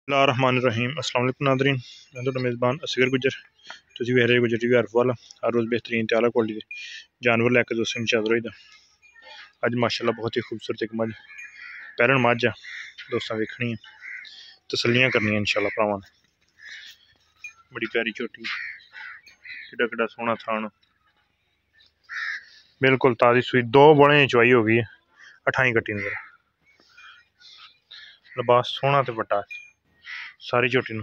बिस्मिल्लाहिर्रहमानिर्रहीम। अस्सलाम वालेकुम नादरीन, मैं तो मेज़बान असगर गुजर तुझी वेरे गुजर टीवी हरफ वाला हर रोज़ बेहतरीन ते आला क्वालिटी दे जानवर लैके दोस्तों में चादर होईदा। अज माशाल्लाह बहुत ही खूबसूरत एक मझ पैरन मझ आ दोस्तों वेखनी है, तसल्लियां करनी इंशाल्लाह भरावां ने। बड़ी प्यारी झोटी, किड्डा किड्डा सोहना थान, बिल्कुल ताज़ी सूई, 2 बड़े चुवाई हो गई है, 28 कट्टी नजर। लिबास सोहना ते बड्डा सारी झोटी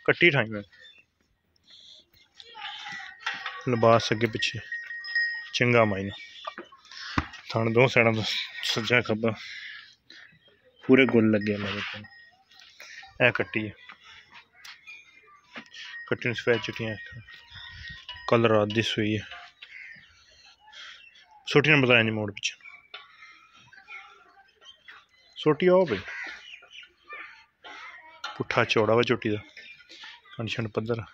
कट्टी ठाई में, लिबास अगे पिछे चंगा माई थान दो साइडा तो सज्जा खब्बा पूरे गुल लगे मेरे ए कट्टी है। कट्टी सफेद चिट्टियां कल रात दी सूई है। सोटी ने बताया मोड़ पिछे सोटी आओ भाई, पुट्ठा चौड़ा वा झोटी का, कंडीशन पद्धर,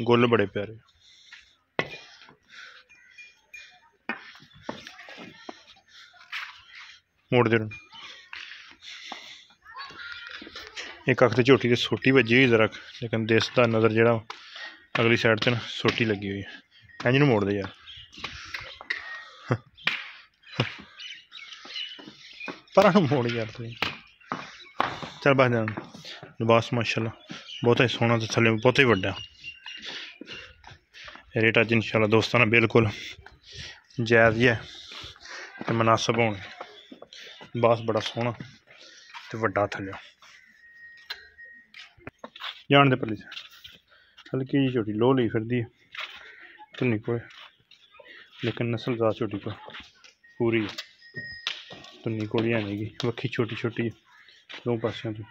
गुल बड़े प्यारे। मोड़ दे एक अख झोटी से सोटी बजी हुई जरा, लेकिन दिसदा नज़र जरा अगली साइड से ना सोटी लगी हुई है। इंज मोड़ दे यार, पर मोड़ यार तुम चल बस जान। लिबास माशाल्लाह बहुत ही सोहना, तो थले बहुत ही वड्डा। रेट अज इंशाल्लाह दोस्तों बिल्कुल जायज़ ही है, मुनासिब होने। लिबास बड़ा सोहना तो वड्डा थले जान दे पली हल्की जी झोटी लो ली फिरदी धुन्नी को, लेकिन नस्लदार झोटी को पूरी धुन्नी कोली आने की वक्खी छोटी छोटी दो पासियों तो।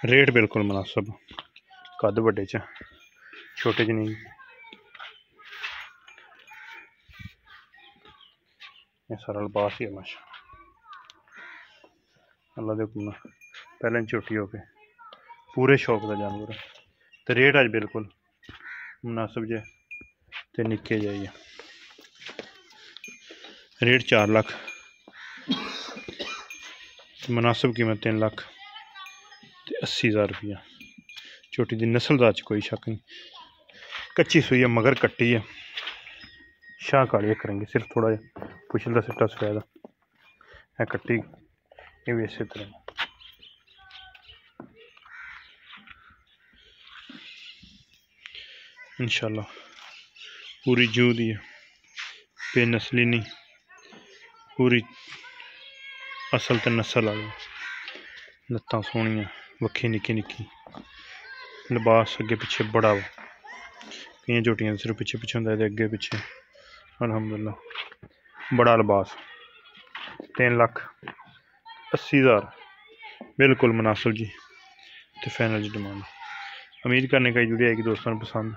रेट बिल्कुल मुनासिब, कद बड़े च छोटे च नहीं। ये सारा लिबास ही है माशा अल्लाह दे हुक्म नाल पहले झोटी हो के पूरे शौक का जानवर है। तो रेट अज बिल्कुल मुनासिब जे ते निक्के जाइए। रेट 4 लाख, मुनासिब कीमत 3,80,000 रुपया। छोटी दी नस्लदार कोई शक नहीं, कच्ची सूई है मगर कट्टी है, शाह काली करेंगे, सिर्फ थोड़ा जहा पुछल का सिट्टा सफेद है कट्टी, ये भी इसी तरह। इंशाल्लाह पूरी जू दी है, बेनस्ली नहीं, पूरी असल तो नस्ल आ गई। लत्तां सोहनियां, वक्खी निक्की निक्की, लिबास अगे पिछे बड़ा वा। कई झोटियां सिर्फ पिछे पिछे होंदा है, अगे पिछे अल्हम्दुलिल्लाह बड़ा लिबास। 3,80,000 बिल्कुल मुनासिब जी, तो फाइनल जी डिमांड। उम्मीद करने का वीडियो आएगी दोस्तों पसंद।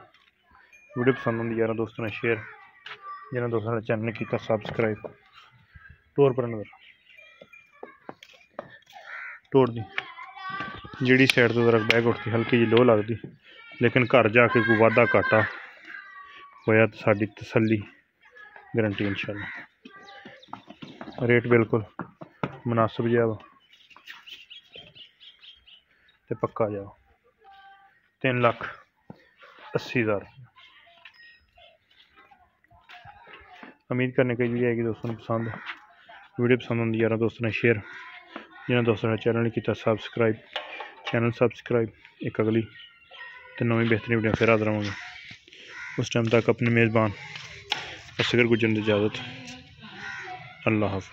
वीडियो पसंद आती यार दोस्तों ने शेयर, जिन्होंने दोस्तों ने चैनल किया सबसक्राइब। टोर पर नजर टोर दी जी साइड तो जरा बैग उठती हल्की जी लो लगती, लेकिन घर जाके कोई वाधा घाटा होया तो साड़ी तसल्ली गारंटी इंशाल्लाह। रेट बिल्कुल मुनासिब जहा वा ते पक्का जाओ। 3,80,000। उम्मीद करने की वीडियो आएगी दोस्तों ने पसंद। वीडियो पसंद आती यार दोस्तों ने शेयर, जिन्होंने दोस्तों ने चैनल किया सबसक्राइब। चैनल सबसक्राइब एक अगली तो नवी बेहतरीन वीडियो फिर हाजिर होंगे। उस टाइम तक अपने मेज़बान असगर गुजर की इजाज़त। अल्लाह हाफ़िज़।